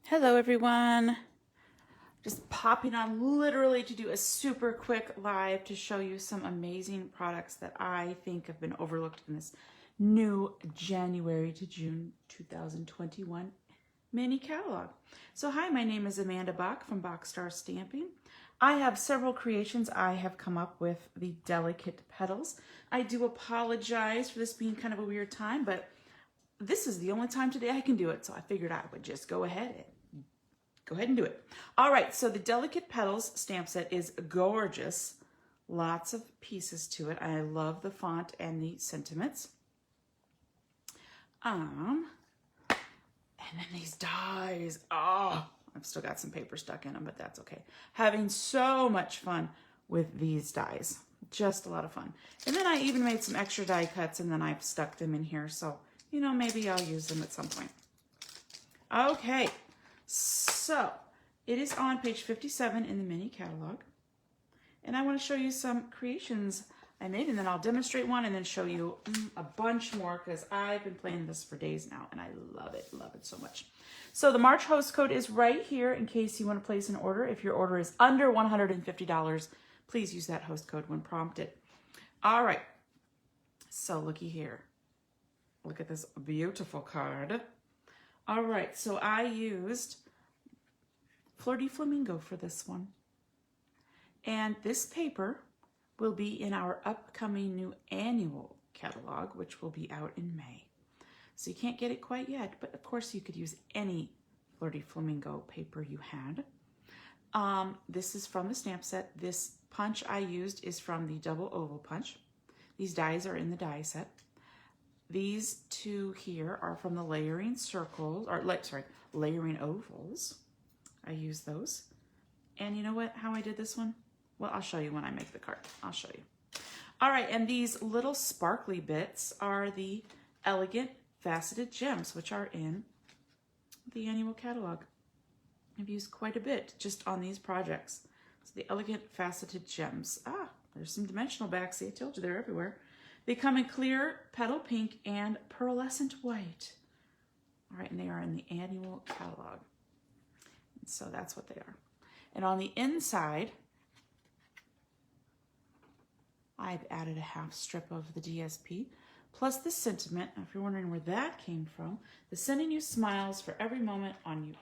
Hello everyone, just popping on literally to do a super quick live to show you some amazing products that I think have been overlooked in this new January to June 2021 mini catalog. So hi, my name is Amanda Bach from Boxstar Stamping. I have several creations I have come up with the Delicate Petals. I do apologize for this being kind of a weird time, but this is the only time today I can do it, so I figured I would just go ahead and do it. All right, so the Delicate Petals stamp set is gorgeous. Lots of pieces to it. I love the font and the sentiments. And then these dies. Oh, I've still got some paper stuck in them, but that's okay. Having so much fun with these dies. Just a lot of fun. And then I even made some extra die cuts and then I've stuck them in here. So, you know, maybe I'll use them at some point. Okay. So it is on page 57 in the mini catalog, and I want to show you some creations I made, and then I'll demonstrate one and then show you a bunch more because I've been playing this for days now and I love it so much. So the March host code is right here in case you want to place an order. If your order is under $150, please use that host code when prompted. All right, so looky here. Look at this beautiful card. All right, so I used Flirty Flamingo for this one. And this paper will be in our upcoming new annual catalog, which will be out in May. So you can't get it quite yet, but of course you could use any Flirty Flamingo paper you had. This is from the stamp set. This punch I used is from the double oval punch. These dies are in the die set. These two here are from the layering circles, or layering ovals. I use those. And you know what, how I did this one? Well, I'll show you when I make the card. I'll show you. All right, and these little sparkly bits are the elegant faceted gems, which are in the annual catalog. I've used quite a bit just on these projects. So the elegant faceted gems. Ah, there's some dimensional backs. See, I told you they're everywhere. They come in clear, petal pink, and pearlescent white. All right, and they are in the annual catalog. And so that's what they are. And on the inside, I've added a half strip of the DSP, plus the sentiment. Now, if you're wondering where that came from, the Sending You Smiles for Every Moment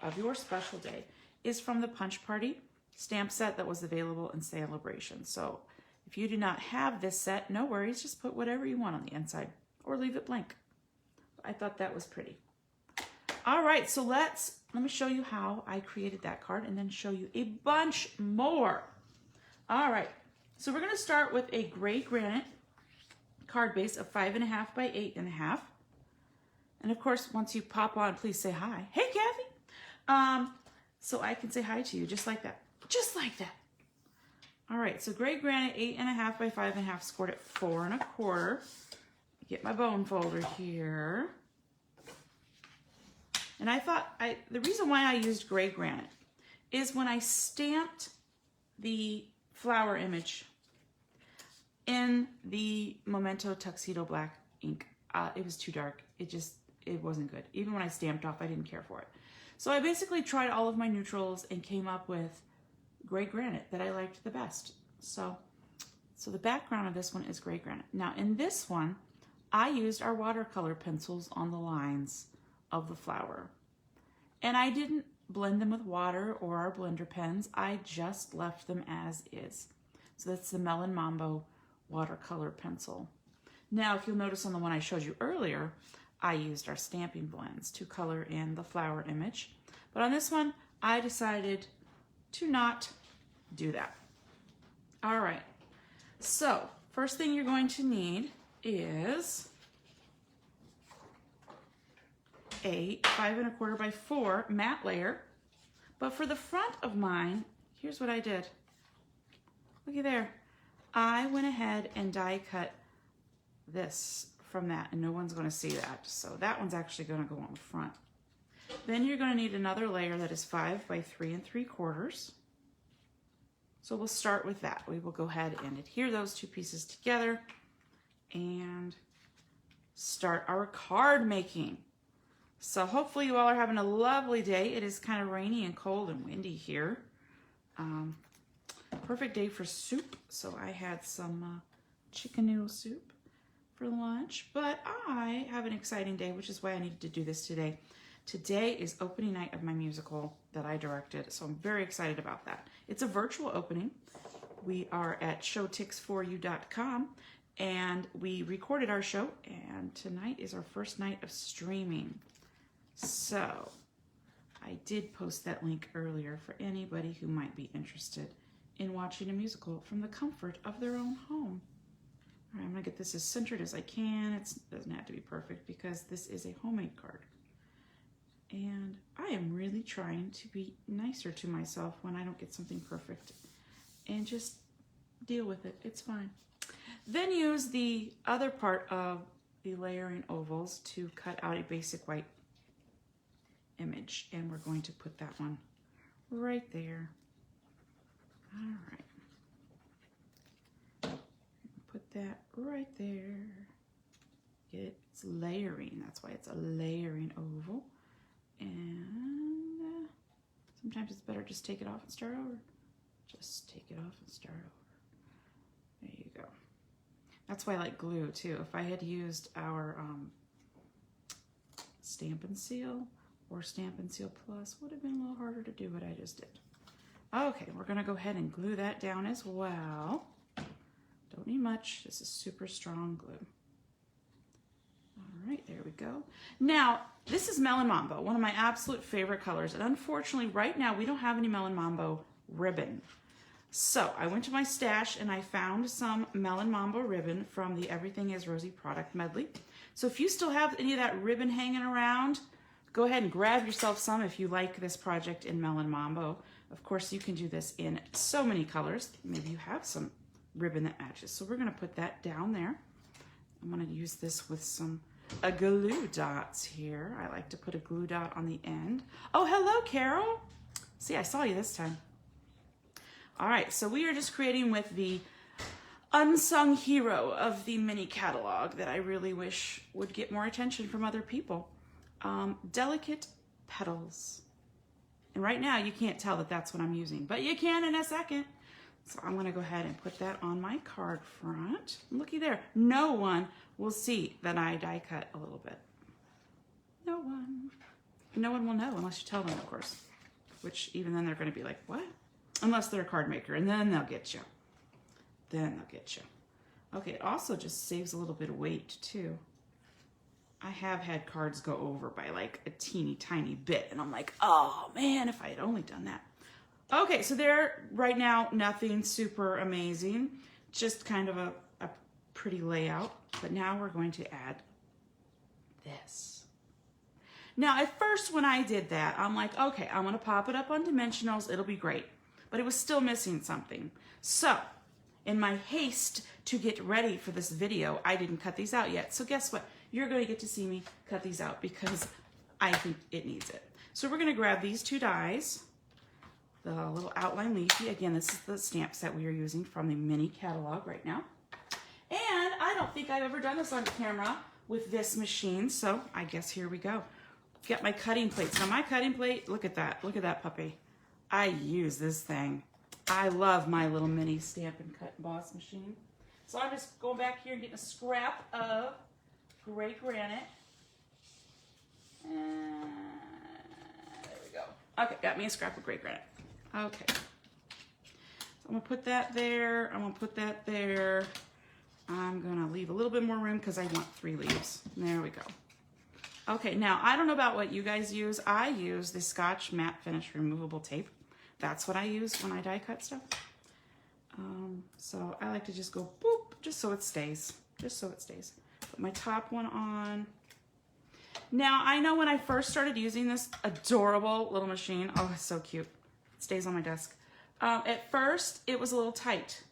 of Your Special Day is from the Punch Party stamp set that was available in Celebration. So if you do not have this set, no worries, just put whatever you want on the inside or leave it blank. I thought that was pretty. All right, so let me show you how I created that card and then show you a bunch more. All right, so we're gonna start with a gray granite card base of 5.5 by 8.5. And of course, once you pop on, please say hi. Hey, Kathy. So I can say hi to you just like that, just like that. All right, so gray granite 8.5 by 5.5, scored at 4 1/4. Get my bone folder here. And I thought, the reason why I used gray granite is when I stamped the flower image in the Memento Tuxedo Black ink, it was too dark. It wasn't good. Even when I stamped off, I didn't care for it. So I basically tried all of my neutrals and came up with gray granite that I liked the best. So the background of this one is gray granite. Now in this one, I used our watercolor pencils on the lines of the flower. And I didn't blend them with water or our blender pens. I just left them as is. So that's the Melon Mambo watercolor pencil. Now, if you'll notice on the one I showed you earlier, I used our Stampin Blends to color in the flower image. But on this one, I decided to not do that. All right, so first thing you're going to need is a 5 1/4 by 4 matte layer. But for the front of mine, here's what I did. Looky there. I went ahead and die cut this from that, and no one's going to see that. So that one's actually going to go on the front. Then you're going to need another layer that is 5 by 3 3/4. So we'll start with that. We will go ahead and adhere those two pieces together and start our card making. So hopefully you all are having a lovely day. It is kind of rainy and cold and windy here. Perfect day for soup. So I had some chicken noodle soup for lunch, but I have an exciting day, which is why I needed to do this today. Today is opening night of my musical that I directed, so I'm very excited about that. It's a virtual opening. We are at showtix4u.com, and we recorded our show, and tonight is our first night of streaming. So I did post that link earlier for anybody who might be interested in watching a musical from the comfort of their own home. All right, I'm gonna get this as centered as I can. It doesn't have to be perfect because this is a homemade card. And I am really trying to be nicer to myself when I don't get something perfect and just deal with it. It's fine. Then use the other part of the layering ovals to cut out a basic white image. And we're going to put that one right there. All right. Put that right there. It's layering. That's why it's a layering oval. And sometimes it's better just take it off and start over. Just take it off and start over. There you go. That's why I like glue too. If I had used our Stampin' Seal or Stampin' Seal Plus, would have been a little harder to do what I just did. Okay, we're gonna go ahead and glue that down as well. Don't need much. This is super strong glue. All right, there we go. Now, this is Melon Mambo, one of my absolute favorite colors. And unfortunately, right now, we don't have any Melon Mambo ribbon. So I went to my stash and I found some Melon Mambo ribbon from the Everything is Rosy product medley. So if you still have any of that ribbon hanging around, go ahead and grab yourself some if you like this project in Melon Mambo. Of course, you can do this in so many colors. Maybe you have some ribbon that matches. So we're gonna put that down there. I'm gonna use this with some glue dots here. I like to put a glue dot on the end. Oh, hello, Carol. See, I saw you this time. All right, so we are just creating with the unsung hero of the mini catalog that I really wish would get more attention from other people. Delicate Petals. And right now you can't tell that that's what I'm using, but you can in a second. So I'm gonna go ahead and put that on my card front. Looky there, no one will see that I die cut a little bit. No one. No one will know unless you tell them, of course. Which even then they're gonna be like, what? Unless they're a card maker, and then they'll get you. Then they'll get you. Okay, it also just saves a little bit of weight too. I have had cards go over by like a teeny tiny bit, and I'm like, oh man, if I had only done that. Okay, so there, right now, nothing super amazing, just kind of a pretty layout. But now we're going to add this. Now, at first when I did that, I'm like, okay, I'm gonna pop it up on dimensionals, it'll be great. But it was still missing something. So, in my haste to get ready for this video, I didn't cut these out yet. So guess what? You're gonna get to see me cut these out because I think it needs it. So we're gonna grab these two dies, the little outline leafy. Again, this is the stamp set we are using from the mini catalog right now. And I don't think I've ever done this on camera with this machine, so I guess here we go. Get my cutting plates. Now my cutting plate, look at that puppy. I use this thing. I love my little mini Stampin' Cut Emboss machine. So I'm just going back here and getting a scrap of gray granite. And there we go. Okay, got me a scrap of gray granite. Okay. So I'm gonna put that there. I'm gonna put that there. I'm gonna leave a little bit more room because I want 3 leaves. There we go. Okay, now I don't know about what you guys use. I use the Scotch Matte Finish Removable Tape. That's what I use when I die cut stuff. So I like to just go boop, just so it stays. Just so it stays. Put my top one on. Now I know when I first started using this adorable little machine, oh, it's so cute. It stays on my desk. At first, it was a little tight.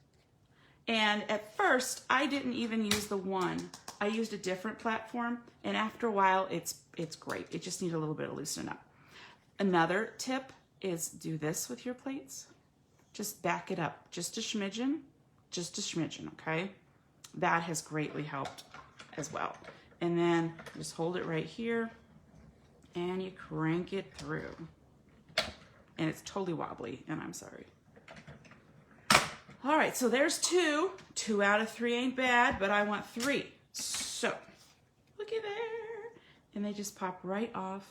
And at first, I didn't even use the one. I used a different platform, and after a while, it's great. It just needs a little bit of loosening up. Another tip is do this with your plates. Just back it up just a smidgen, okay? That has greatly helped as well. And then just hold it right here and you crank it through. And it's totally wobbly, and I'm sorry. All right, so there's 2. 2 out of 3 ain't bad, but I want 3. So, looky there. And they just pop right off,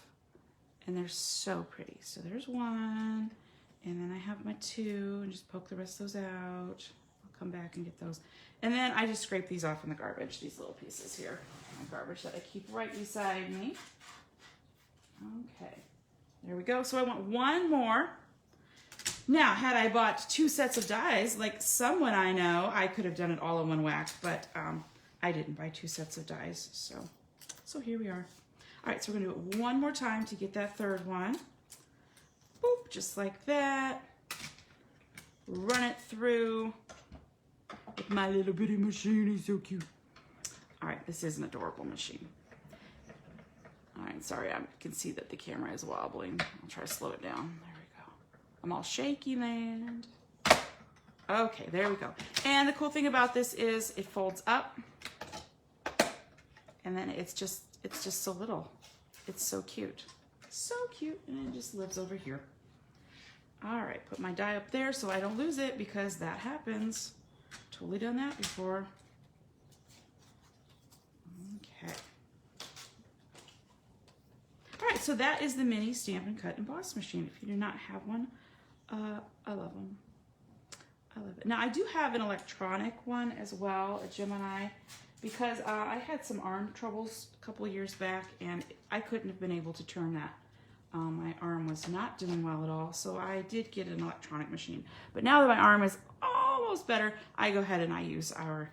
and they're so pretty. So there's 1, and then I have my 2, and just poke the rest of those out. I'll come back and get those. And then I just scrape these off in the garbage, these little pieces here. My garbage that I keep right beside me. Okay, there we go. So I want 1 more. Now, had I bought 2 sets of dies, like someone I know, I could have done it all in one whack, but I didn't buy 2 sets of dies, so here we are. All right, so we're gonna do it 1 more time to get that 3rd one. Boop, just like that. Run it through with my little bitty machine. He's so cute. All right, this is an adorable machine. All right, sorry, I can see that the camera is wobbling. I'll try to slow it down. There we go. I'm all shaky land. Okay, there we go. And the cool thing about this is it folds up, and then it's just so little. It's so cute. So cute, and it just lives over here. All right, put my die up there so I don't lose it, because that happens. Totally done that before. Okay. All right, so that is the mini Stampin' Cut Emboss machine. If you do not have one, I love them. I love it. Now, I do have an electronic one as well, a Gemini, because I had some arm troubles a couple of years back, and I couldn't have been able to turn that. My arm was not doing well at all, so I did get an electronic machine. But now that my arm is almost better, I go ahead and I use our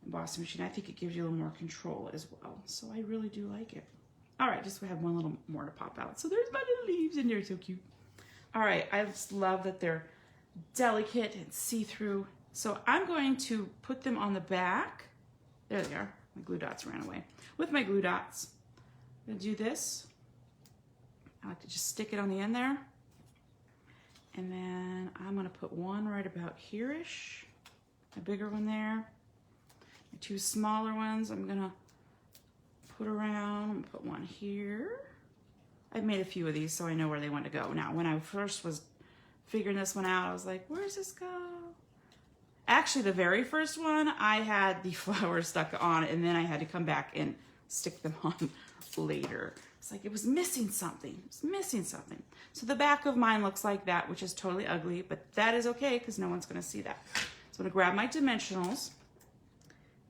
embossing machine. I think it gives you a little more control as well, so I really do like it. All right, just we have 1 little more to pop out. So there's my little leaves, and they're so cute. All right, I just love that they're delicate and see-through. So I'm going to put them on the back. There they are. My glue dots ran away. With my glue dots, I'm gonna do this. I like to just stick it on the end there. And then I'm gonna put 1 right about here-ish. A bigger one there. My 2 smaller ones I'm gonna put around. I'm gonna put 1 here. I've made a few of these so I know where they want to go. Now, when I first was figuring this one out, I was like, where's this go? Actually, the very first one, I had the flowers stuck on, and then I had to come back and stick them on later. It's like it was missing something. It was missing something. So the back of mine looks like that, which is totally ugly, but that is okay because no one's going to see that. So I'm going to grab my dimensionals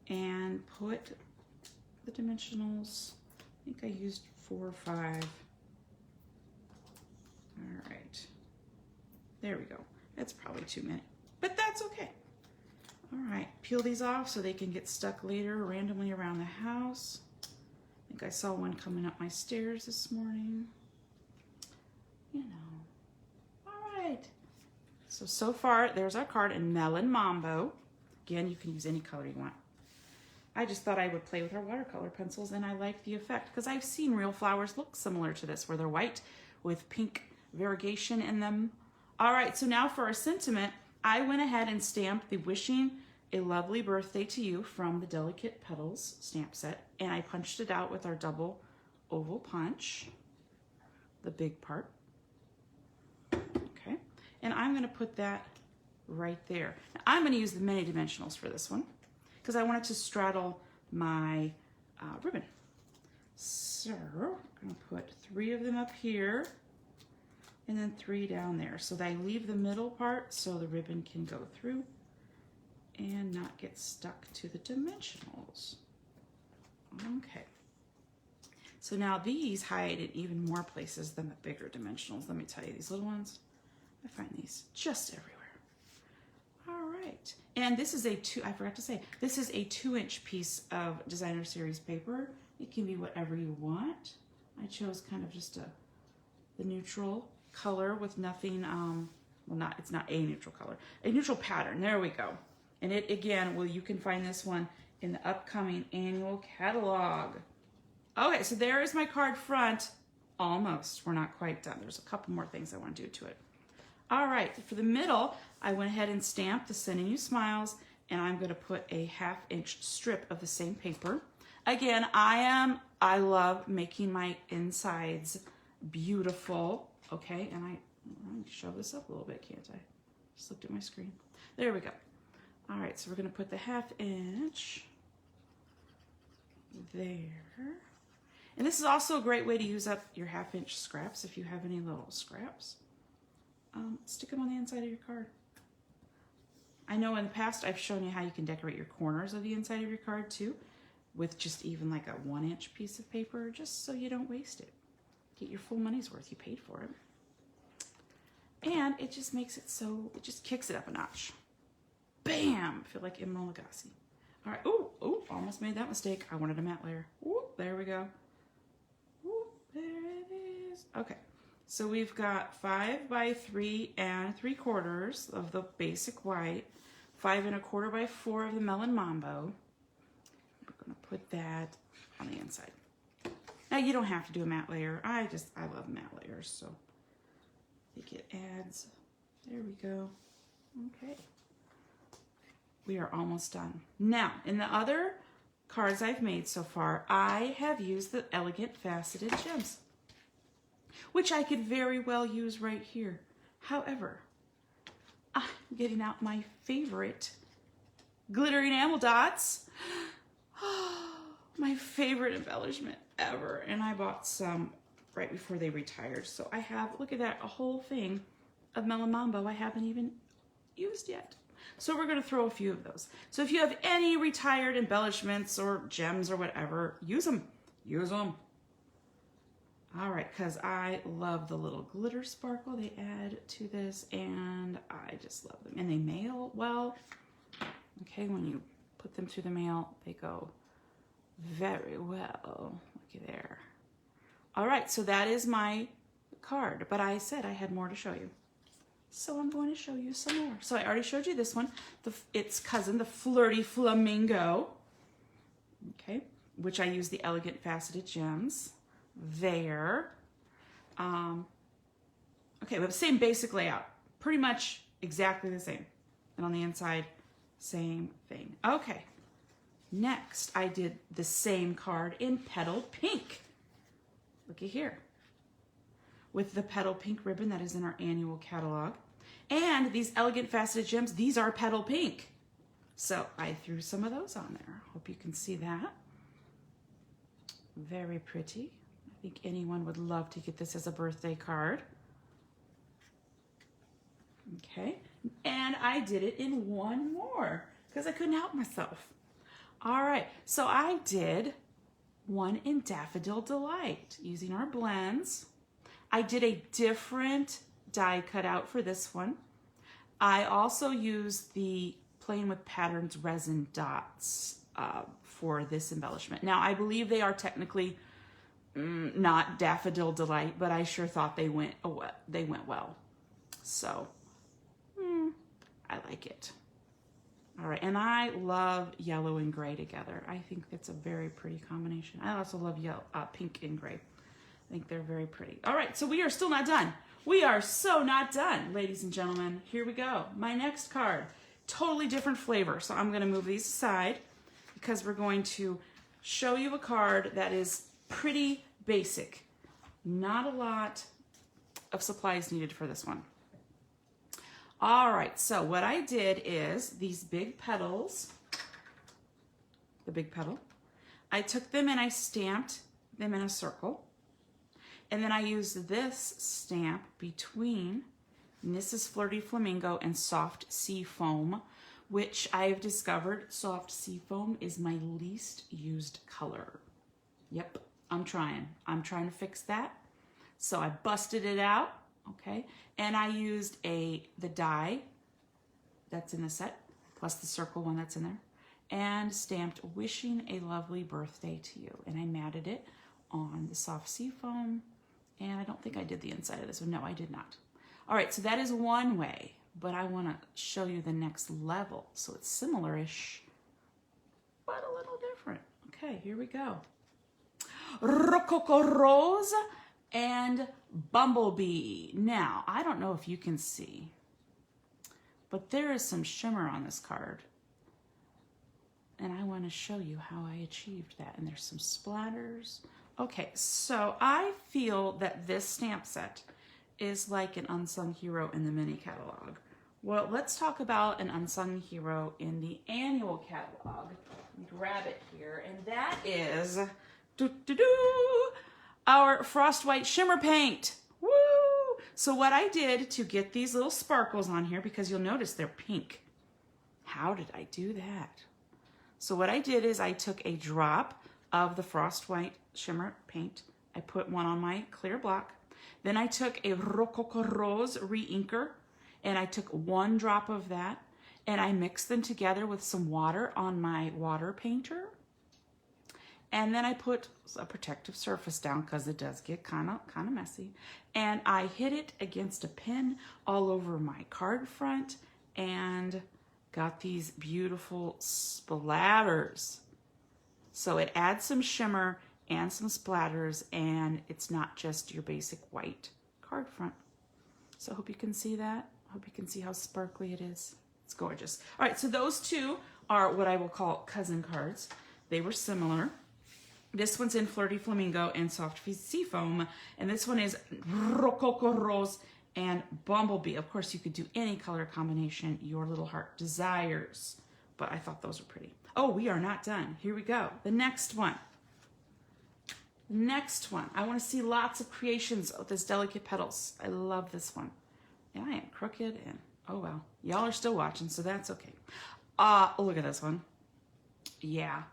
and put the dimensionals. I think I used 4 or 5. All right. There we go. That's probably too many, but that's okay. All right, peel these off so they can get stuck later randomly around the house. I think I saw one coming up my stairs this morning. You know. All right. So far, there's our card in Melon Mambo. Again, you can use any color you want. I just thought I would play with our watercolor pencils, and I like the effect because I've seen real flowers look similar to this, where they're white with pink variegation in them. All right, so now for our sentiment, I went ahead and stamped the Wishing a Lovely Birthday to You from the Delicate Petals stamp set, and I punched it out with our double oval punch, the big part. Okay, and I'm gonna put that right there. Now, I'm gonna use the mini dimensionals for this one because I want it to straddle my ribbon. So I'm gonna put 3 of them up here, and then 3 down there. So that I leave the middle part so the ribbon can go through and not get stuck to the dimensionals. Okay. So now these hide in even more places than the bigger dimensionals. Let me tell you, these little ones, I find these just everywhere. All right. And this is I forgot to say, this is a 2-inch piece of Designer Series paper. It can be whatever you want. I chose kind of just the neutral color with nothing, well, it's not a neutral color, a neutral pattern. There we go. And it, again, well, you can find this one in the upcoming annual catalog. Okay, so there is my card front. Almost. We're not quite done. There's a couple more things I want to do to it. All right, for the middle, I went ahead and stamped the Sending You Smiles, and I'm going to put a 1/2-inch strip of the same paper. Again, I love making my insides beautiful. Okay, and let me shove this up a little bit, can't I? Just looked at my screen. There we go. All right, so we're gonna put the 1/2 inch there. And this is also a great way to use up your 1/2 inch scraps if you have any little scraps. Stick them on the inside of your card. I know in the past I've shown you how you can decorate your corners of the inside of your card too, with just even like a 1 inch piece of paper, just so you don't waste it. Get your full money's worth, you paid for it. And it just makes it so, it just kicks it up a notch. Bam! I feel like Emma Lagasse. All right, ooh, almost made that mistake. I wanted a matte layer. Ooh, there we go. Ooh, there it is. Okay, so we've got 5 by 3 3/4 of the basic white, 5 1/4 by 4 of the Melon Mambo. We're gonna put that on the inside. Now you don't have to do a matte layer. I love matte layers, so I think it adds. There we go. Okay. We are almost done. Now, in the other cards I've made so far, I have used the Elegant Faceted Gems, which I could very well use right here. However, I'm getting out my favorite glitter enamel dots. My favorite embellishment ever. And I bought some right before they retired. So I have, look at that, a whole thing of Melon Mambo I haven't even used yet. So we're going to throw a few of those. So if you have any retired embellishments or gems or whatever, use them. Use them. All right, because I love the little glitter sparkle they add to this, and I just love them. And they mail well. Okay, when you put them through the mail, they go very well. Looky there. All right, so that is my card, but I said I had more to show you. So I'm going to show you some more. So I already showed you this one, its cousin, the Flirty Flamingo, okay, which I use the Elegant Faceted Gems there. Okay, we have the same basic layout, pretty much exactly the same. And on the inside, same thing. Okay, next I did the same card in Petal Pink. Looky here. With the Petal Pink ribbon that is in our annual catalog. And these Elegant Faceted Gems, these are Petal Pink. So I threw some of those on there. Hope you can see that. Very pretty. I think anyone would love to get this as a birthday card. Okay, and I did it in one more because I couldn't help myself. All right, so I did one in Daffodil Delight using our blends. I did a different die cutout for this one. I also used the Playing with Patterns resin dots for this embellishment. Now, I believe they are technically not Daffodil Delight, but I sure thought they went well. So, I like it. All right, and I love yellow and gray together. I think that's a very pretty combination. I also love yellow, pink and gray. I think they're very pretty. All right, so we are still not done. We are so not done, ladies and gentlemen. Here we go. My next card, totally different flavor. So I'm going to move these aside because we're going to show you a card that is pretty basic. Not a lot of supplies needed for this one. All right, so what I did is these big petals, the big petal, I took them and I stamped them in a circle. And then I used this stamp between Mrs. Flirty Flamingo and Soft Sea Foam, which I've discovered Soft Sea Foam is my least used color. Yep, I'm trying to fix that. So I busted it out, okay? And I used the die that's in the set, plus the circle one that's in there, and stamped Wishing a Lovely Birthday to You. And I matted it on the Soft Sea Foam. And I don't think I did the inside of this one. No, I did not. All right, so that is one way, but I want to show you the next level. So it's similar-ish, but a little different. Okay, here we go. Rococo Rose and Bumblebee. Now, I don't know if you can see, but there is some shimmer on this card. And I want to show you how I achieved that. And there's some splatters Okay, so I feel that this stamp set is like an unsung hero in the mini catalog. Well, let's talk about an unsung hero in the annual catalog. Grab it here, and that is our Frost White Shimmer paint. Woo! So what I did to get these little sparkles on here, because you'll notice they're pink. How did I do that? So what I did is I took a drop of the Frost White Shimmer paint. I put one on my clear block. Then I took a Rococo Rose re-inker, and I took 1 drop of that, and I mixed them together with some water on my water painter. And then I put a protective surface down because it does get kind of messy. And I hit it against a pin all over my card front and got these beautiful splatters. So it adds some shimmer and some splatters, and it's not just your basic white card front. So I hope you can see that. I hope you can see how sparkly it is. It's gorgeous. All right, so those two are what I will call cousin cards. They were similar. This one's in Flirty Flamingo and Soft Seafoam, and this one is Rococo Rose and Bumblebee. Of course, you could do any color combination your little heart desires, but I thought those were pretty. Oh, we are not done. Here we go. The next one. Next one. I want to see lots of creations of this Delicate Petals. I love this one. And I am crooked, and oh well. Y'all are still watching, so that's okay. Look at this one. Yeah.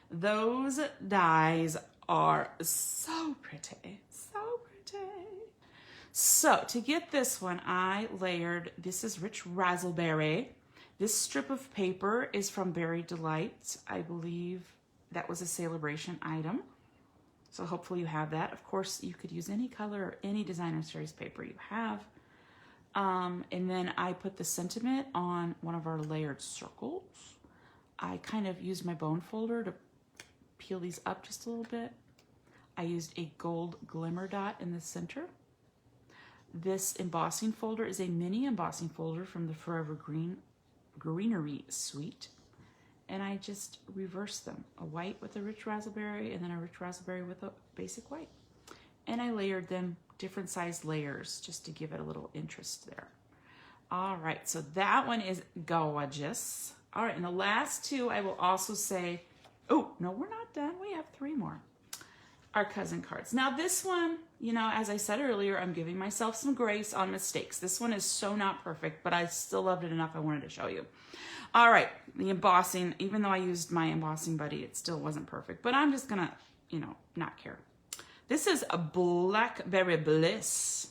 Those dies are so pretty. So pretty. So to get this one, I layered, this is Rich Razzleberry. This strip of paper is from Berry Delight. I believe that was a celebration item. So hopefully you have that. Of course, you could use any color or any designer series paper you have. And then I put the sentiment on one of our layered circles. I kind of used my bone folder to peel these up just a little bit. I used a gold glimmer dot in the center. This embossing folder is a mini embossing folder from the Forever Greenery suite. And I just reversed them. A white with a rich raspberry, and then a rich raspberry with a basic white. And I layered them different sized layers just to give it a little interest there. All right, so that one is gorgeous. All right, and the last two I will also say, oh, no, we're not done. We have 3 more. Our cousin cards. Now this one, you know, as I said earlier, I'm giving myself some grace on mistakes. This one is so not perfect, but I still loved it enough I wanted to show you. All right, the embossing, even though I used my embossing buddy, it still wasn't perfect, but I'm just gonna, you know, not care. This is a Blackberry Bliss.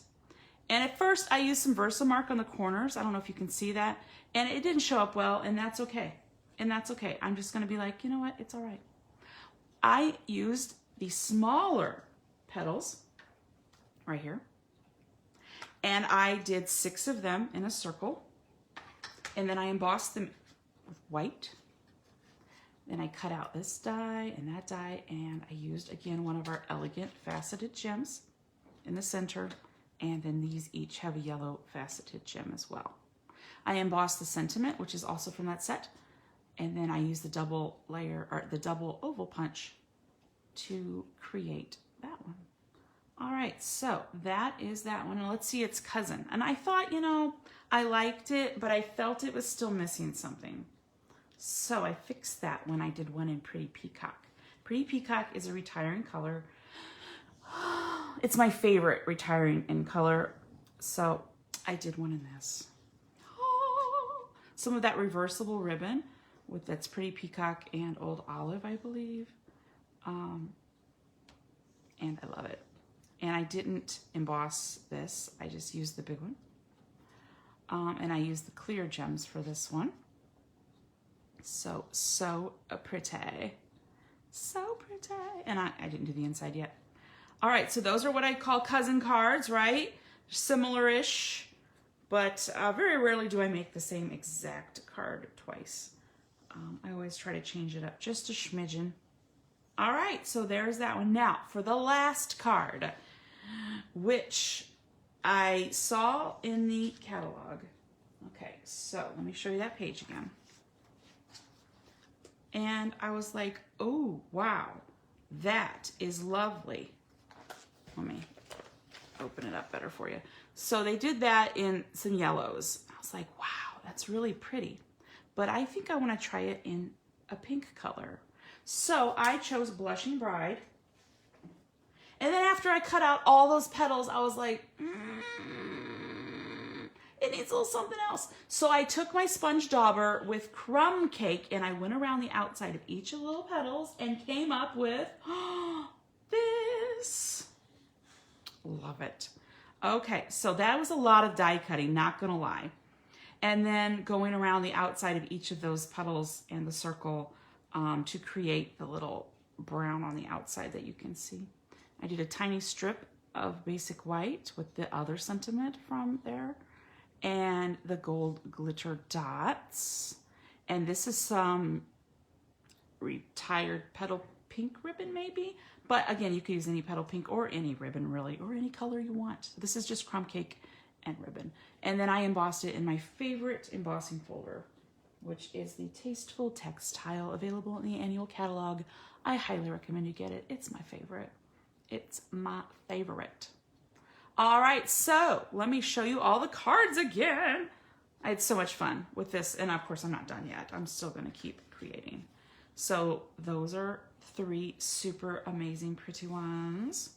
And at first I used some Versamark on the corners. I don't know if you can see that. And it didn't show up well, and that's okay. And that's okay. I'm just gonna be like, you know what, it's all right. I used the smaller petals right here. And I did 6 of them in a circle. And then I embossed them with white. Then I cut out this die and that die, and I used, again, one of our elegant faceted gems in the center, and then these each have a yellow faceted gem as well. I embossed the sentiment, which is also from that set, and then I used the double layer, or the double oval punch to create that one. All right, so that is that one. Now let's see its cousin. And I thought, you know, I liked it, but I felt it was still missing something. So I fixed that when I did one in Pretty Peacock. Pretty Peacock is a retiring color. It's my favorite retiring in color. So I did one in this. Some of that reversible ribbon with that's Pretty Peacock and Old Olive, I believe. And I love it. And I didn't emboss this. I just used the big one. And I used the clear gems for this one. So pretty. So pretty. And I didn't do the inside yet. All right, so those are what I call cousin cards, right? Similar-ish, but very rarely do I make the same exact card twice. I always try to change it up just a smidgen. All right, so there's that one. Now, for the last card, which I saw in the catalog. Okay, so let me show you that page again. And I was like, oh, wow. That is lovely. Let me open it up better for you. So they did that in some yellows. I was like, wow, that's really pretty. But I think I want to try it in a pink color. So I chose Blushing Bride. And then after I cut out all those petals, I was like, it needs a little something else. So I took my sponge dauber with crumb cake and I went around the outside of each of the little petals and came up with this. Love it. Okay, so that was a lot of die cutting, not gonna lie. And then going around the outside of each of those petals and the circle to create the little brown on the outside that you can see. I did a tiny strip of basic white with the other sentiment from there and the gold glitter dots. And this is some retired petal pink ribbon maybe. But again, you could use any petal pink or any ribbon really, or any color you want. This is just crumb cake and ribbon. And then I embossed it in my favorite embossing folder, which is the Tasteful Textile, available in the annual catalog. I highly recommend you get it. It's my favorite. It's my favorite. All right, so let me show you all the cards again. I had so much fun with this, and of course I'm not done yet. I'm still gonna keep creating. So those are 3 super amazing pretty ones.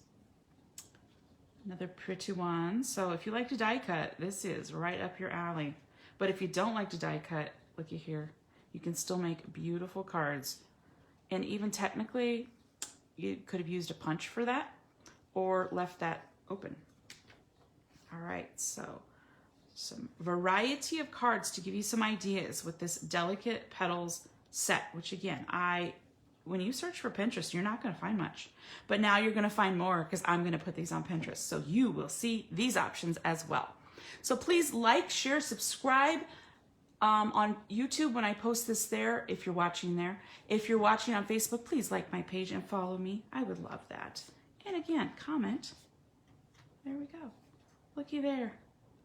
Another pretty one. So if you like to die cut, this is right up your alley. But if you don't like to die cut, looky here, you can still make beautiful cards. And even technically, you could have used a punch for that or left that open. All right, so some variety of cards to give you some ideas with this Delicate Petals set, which again, when you search for Pinterest, you're not gonna find much, but now you're gonna find more because I'm gonna put these on Pinterest. So you will see these options as well. So please like, share, subscribe on YouTube when I post this there, if you're watching there. If you're watching on Facebook, please like my page and follow me. I would love that. And again, comment. There we go. Looky there.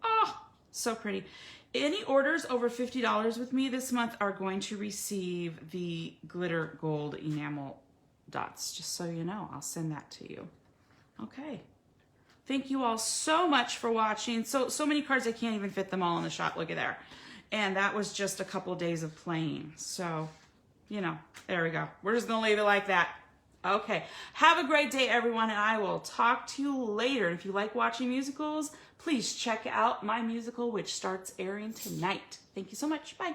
Oh, so pretty. Any orders over $50 with me this month are going to receive the glitter gold enamel dots. Just so you know, I'll send that to you. Okay. Thank you all so much for watching. So many cards, I can't even fit them all in the shot. Look at there. And that was just a couple of days of playing. So, you know, there we go. We're just going to leave it like that. Okay. Have a great day, everyone, and I will talk to you later. And if you like watching musicals, please check out my musical, which starts airing tonight. Thank you so much. Bye.